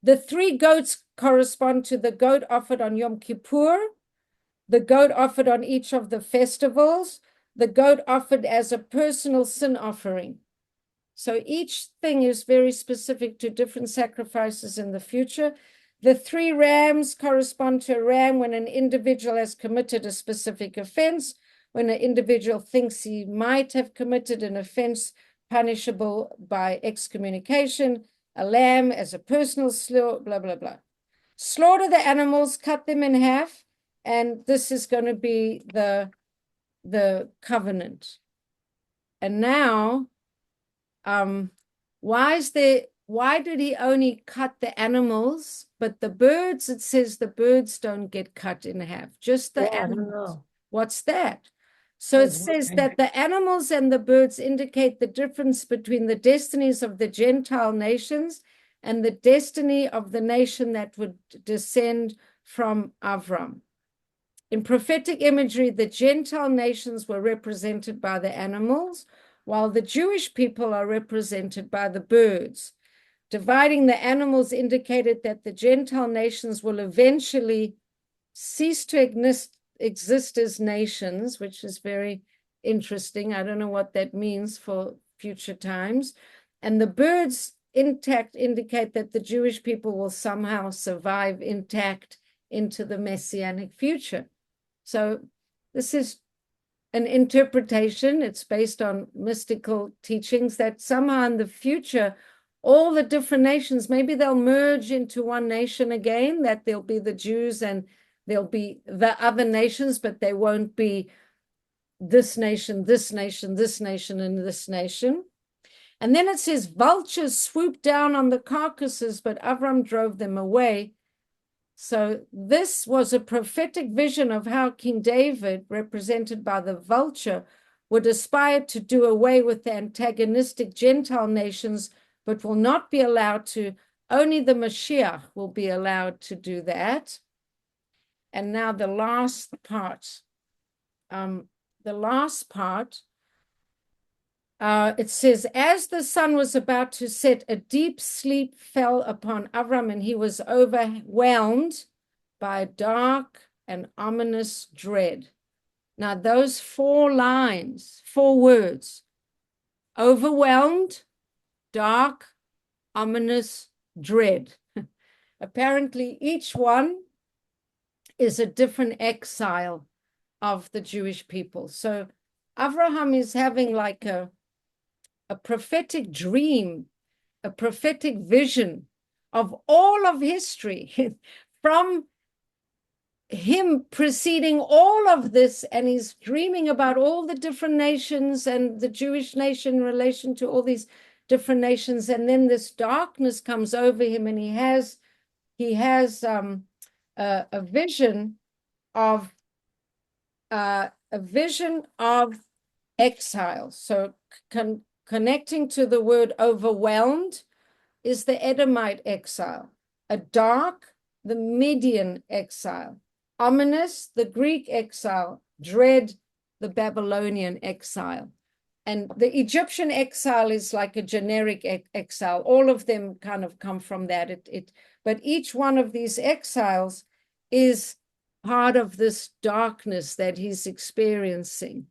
Speaker 1: The 3 goats correspond to the goat offered on Yom Kippur, the goat offered on each of the festivals, the goat offered as a personal sin offering. So each thing is very specific to different sacrifices in the future. The 3 rams correspond to a ram when an individual has committed a specific offense, when an individual thinks he might have committed an offense punishable by excommunication, a lamb as a personal slaughter, blah, blah, blah. Slaughter the animals, cut them in half, and this is going to be the covenant. And now, why did he only cut the animals, but the birds, it says the birds don't get cut in half, just the animals. I don't know. What's that? So it says that the animals and the birds indicate the difference between the destinies of the Gentile nations and the destiny of the nation that would descend from Avram. In prophetic imagery, the Gentile nations were represented by the animals, while the Jewish people are represented by the birds. Dividing the animals indicated that the Gentile nations will eventually cease to exist as nations, which is very interesting. I don't know what that means for future times. And the birds intact indicate that the Jewish people will somehow survive intact into the Messianic future. So this is an interpretation. It's based on mystical teachings that somehow in the future, all the different nations, maybe they'll merge into one nation again, that there'll be the Jews and there'll be the other nations, but they won't be this nation, this nation, this nation, and this nation. And then it says, vultures swooped down on the carcasses, but Avram drove them away. So this was a prophetic vision of how King David, represented by the vulture, would aspire to do away with the antagonistic Gentile nations, but will not be allowed to. Only the Mashiach will be allowed to do that. And now the last part. It says, as the sun was about to set, a deep sleep fell upon Avram, and he was overwhelmed by a dark and ominous dread. Now, those 4 lines, 4 words, overwhelmed, dark, ominous, dread. apparently each one is a different exile of the Jewish people. So Abraham is having like a prophetic dream, a prophetic vision of all of history from him preceding all of this, and he's dreaming about all the different nations and the Jewish nation in relation to all these different nations. And then this darkness comes over him, and he has a vision of exile. So connecting to the word overwhelmed is the Edomite exile, a dark, the Median exile, ominous, the Greek exile, dread, the Babylonian exile. And the Egyptian exile is like a generic exile. All of them kind of come from that. But each one of these exiles is part of this darkness that he's experiencing.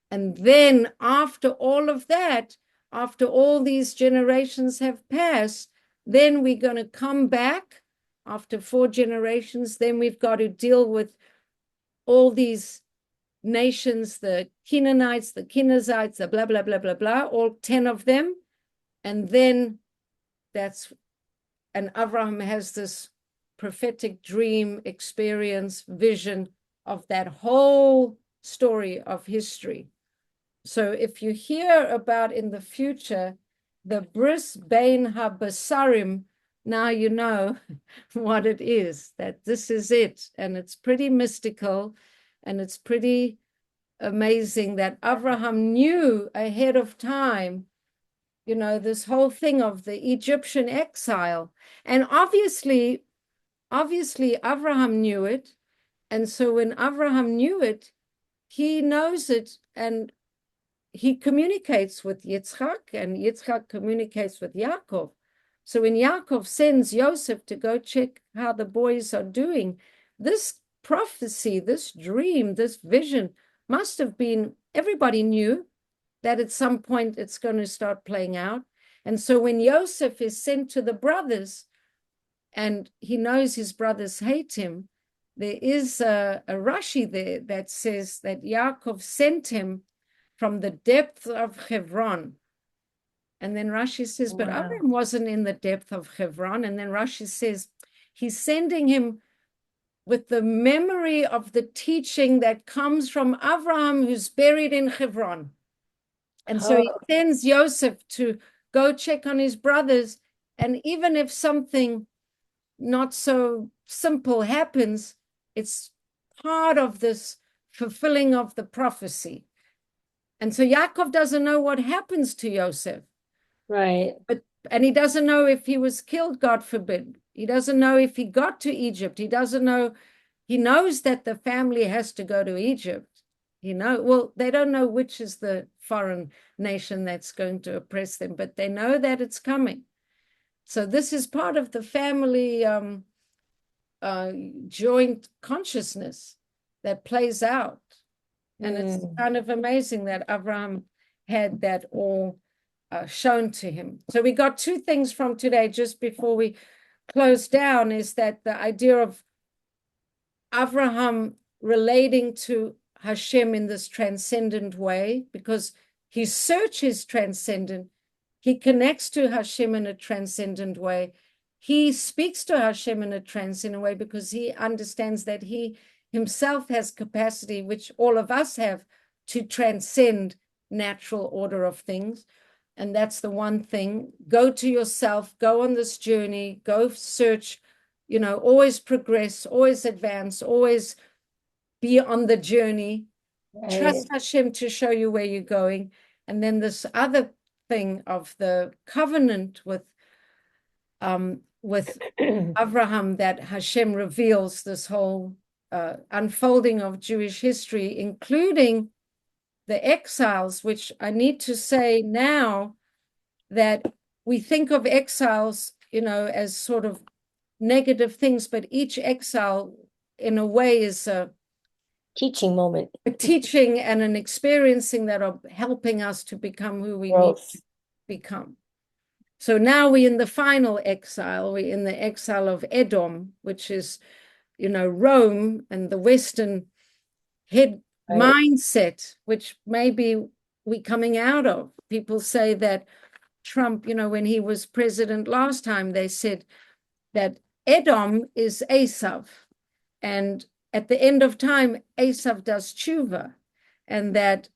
Speaker 1: And then after all of that, after all these generations have passed, then we're going to come back after 4 generations. Then we've got to deal with all these nations, the Canaanites, the Kenizzites, the blah, blah, blah, blah, blah, all 10 of them. And then and Abraham has this prophetic dream, experience, vision of that whole story of history. So if you hear about in the future the bris bein habasarim, now you know what it is, that this is it. And it's pretty mystical, and it's pretty amazing that Abraham knew ahead of time, this whole thing of the Egyptian exile. And obviously Abraham knew it. And so when Abraham knew it, he knows it, and he communicates with Yitzchak, and Yitzchak communicates with Yaakov. So when Yaakov sends Yosef to go check how the boys are doing, this prophecy, this dream, this vision must have been, everybody knew that at some point it's going to start playing out. And so when Yosef is sent to the brothers, and he knows his brothers hate him, there is a Rashi there that says that Yaakov sent him from the depth of Hebron. And then Rashi says, but Abraham wasn't in the depth of Hebron. And then Rashi says, he's sending him with the memory of the teaching that comes from Abraham, who's buried in Hebron. And so he sends Yosef to go check on his brothers. And even if something not so simple happens, it's part of this fulfilling of the prophecy. And so Yaakov doesn't know what happens to Yosef.
Speaker 2: Right.
Speaker 1: And he doesn't know if he was killed, God forbid. He doesn't know if he got to Egypt. He doesn't know. He knows that the family has to go to Egypt. Well, they don't know which is the foreign nation that's going to oppress them, but they know that it's coming. So this is part of the family joint consciousness that plays out. And it's kind of amazing that Abraham had that all shown to him. So we got 2 things from today, just before we close down, is that the idea of Abraham relating to Hashem in this transcendent way, because his search is transcendent. He connects to Hashem in a transcendent way. He speaks to Hashem in a transcendent way because he understands that he himself has capacity, which all of us have, to transcend natural order of things. And that's the one thing. Go to yourself, go on this journey, go search, always progress, always advance, always be on the journey. Right. Trust Hashem to show you where you're going. And then this other thing of the covenant with Abraham, that Hashem reveals this whole unfolding of Jewish history, including the exiles, which I need to say now that we think of exiles, as sort of negative things, but each exile in a way is a
Speaker 2: teaching moment,
Speaker 1: a teaching and an experiencing that are helping us to become who we need to become. So now we're in the final exile. We're in the exile of Edom, which is, Rome and the Western head mindset, which maybe we're coming out of. People say that Trump, when he was president last time, they said that Edom is Esav. And at the end of time, Esav does tshuva. And that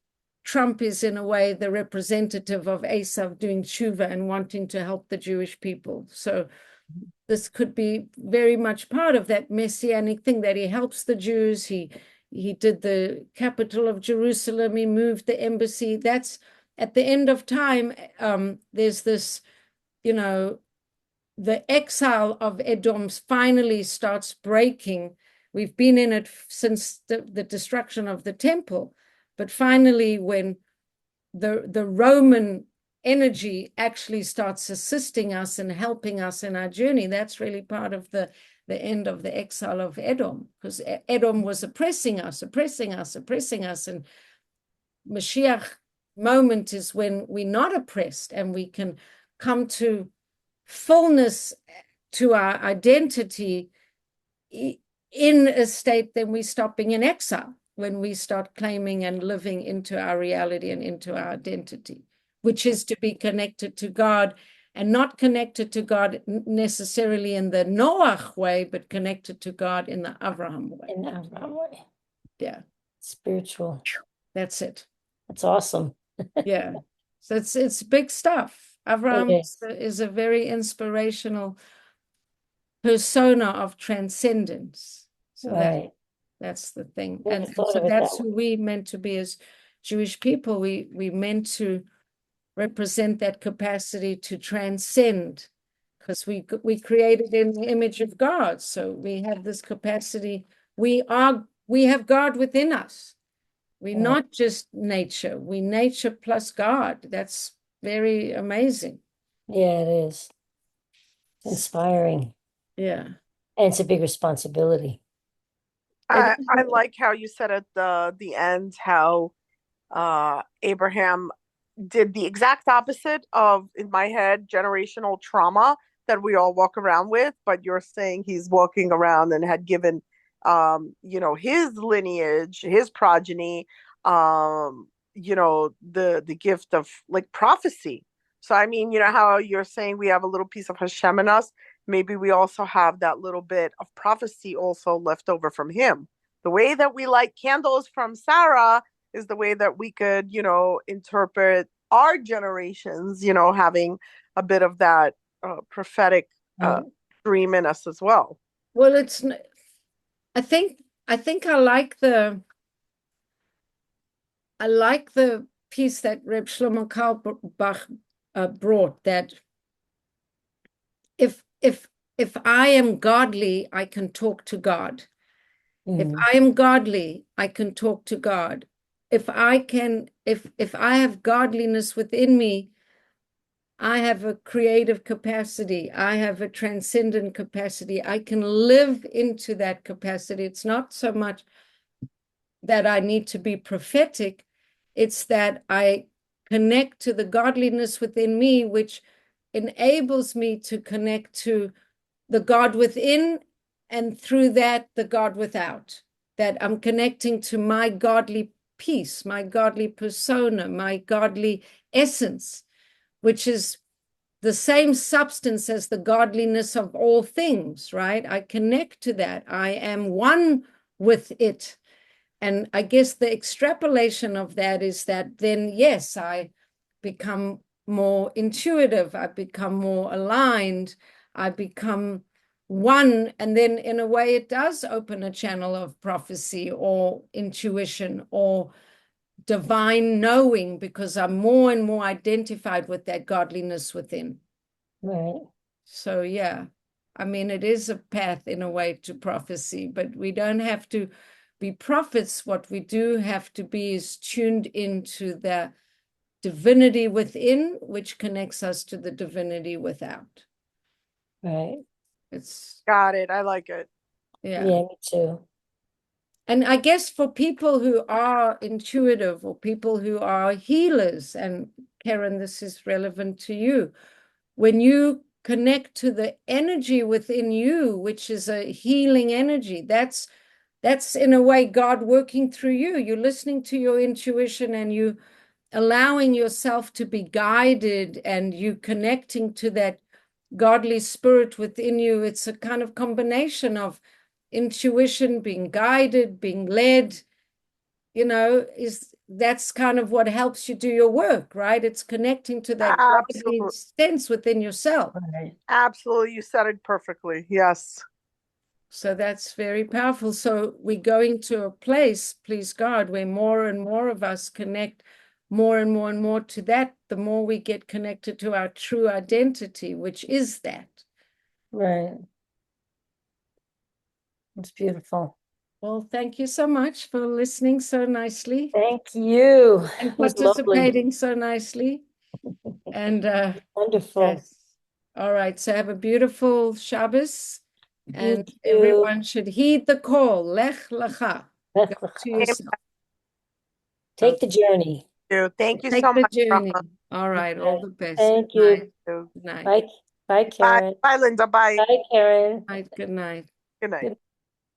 Speaker 1: Trump is, in a way, the representative of Esav doing tshuva and wanting to help the Jewish people. So this could be very much part of that messianic thing, that he helps the Jews. He did the capital of Jerusalem. He moved the embassy. That's at the end of time. There's this, the exile of Edom finally starts breaking. We've been in it since the destruction of the temple, but finally, when the Roman energy actually starts assisting us and helping us in our journey, that's really part of the end of the exile of Edom, because Edom was oppressing us, and Mashiach moment is when we're not oppressed and we can come to fullness to our identity in a state. Then we stop being in exile, when we start claiming and living into our reality and into our identity, which is to be connected to God, and not connected to God necessarily in the Noach way, but connected to God in the Abraham way.
Speaker 2: In the Abraham way.
Speaker 1: Yeah.
Speaker 2: Spiritual.
Speaker 1: That's it.
Speaker 2: That's awesome.
Speaker 1: Yeah. So it's big stuff. Abraham is a very inspirational persona of transcendence. So that's the thing. And so that's who we meant to be as Jewish people. We meant to represent that capacity to transcend, because we created in the image of God. So we have this capacity. We have God within us. We're not just nature. We nature plus God. That's very amazing.
Speaker 2: Yeah, it is. Inspiring.
Speaker 1: Yeah.
Speaker 2: And it's a big responsibility.
Speaker 3: I like how you said at the end how Abraham did the exact opposite of, in my head, generational trauma that we all walk around with, but you're saying he's walking around and had given his lineage, his progeny, the gift of like prophecy. So I mean, how you're saying we have a little piece of Hashem in us, maybe we also have that little bit of prophecy also left over from him. The way that we light candles from Sarah is the way that we could, interpret our generations, having a bit of that prophetic dream in us as well.
Speaker 1: Well, I think I like the piece that Reb Shlomo Carlebach brought, that if I am godly, I can talk to God. If I am godly, I can talk to God. If I have godliness within me, I have a creative capacity. I have a transcendent capacity. I can live into that capacity. It's not so much that I need to be prophetic. It's that I connect to the godliness within me, which enables me to connect to the God within, and through that, the God without. That I'm connecting to my godly peace, my godly persona, my godly essence, which is the same substance as the godliness of all things, right? I connect to that. I am one with it. And I guess the extrapolation of that is that then, yes, I become more intuitive. I become more aligned. I become one. And then in a way, it does open a channel of prophecy or intuition or divine knowing, because I'm more and more identified with that godliness within.
Speaker 2: Right.
Speaker 1: So, yeah, I mean, it is a path in a way to prophecy, but we don't have to be prophets. What we do have to be is tuned into the divinity within, which connects us to the divinity without.
Speaker 2: Right.
Speaker 3: Got it. I like it.
Speaker 1: Yeah.
Speaker 2: Yeah, me too.
Speaker 1: And I guess for people who are intuitive, or people who are healers, and Karen, this is relevant to you, when you connect to the energy within you, which is a healing energy, that's in a way God working through you. You're listening to your intuition and you allowing yourself to be guided, and you connecting to that godly spirit within you. It's a kind of combination of intuition, being guided, being led, that's kind of what helps you do your work, right? It's connecting to that godly
Speaker 3: Absolutely.
Speaker 1: sense within yourself.
Speaker 2: Right.
Speaker 3: Absolutely. You said it perfectly. Yes.
Speaker 1: So that's very powerful. So we're going to a place, please God, where more and more of us connect more and more and more to that, the more we get connected to our true identity, which is that.
Speaker 2: Right. It's beautiful.
Speaker 1: Well, thank you so much for listening so nicely
Speaker 2: Thank you.
Speaker 1: and
Speaker 2: It was lovely.
Speaker 1: participating so nicely. And
Speaker 2: Wonderful.
Speaker 1: yes. All right. So have a beautiful Shabbos. And
Speaker 2: too.
Speaker 1: everyone should heed the call. Lech Lechah.
Speaker 2: Lech
Speaker 1: Go
Speaker 2: Lechah.
Speaker 1: to yourself.
Speaker 2: Take the journey.
Speaker 3: Thank you
Speaker 1: Take
Speaker 3: so
Speaker 1: the
Speaker 3: much,
Speaker 1: journey.
Speaker 3: Rama.
Speaker 1: All right. All the best.
Speaker 2: Thank
Speaker 1: Good night.
Speaker 2: you.
Speaker 1: Good night.
Speaker 2: Bye. Bye,
Speaker 3: Bye.
Speaker 2: Karen.
Speaker 3: Bye, Linda. Bye.
Speaker 2: Bye, Karen.
Speaker 1: Good night.
Speaker 3: Good night.
Speaker 2: Good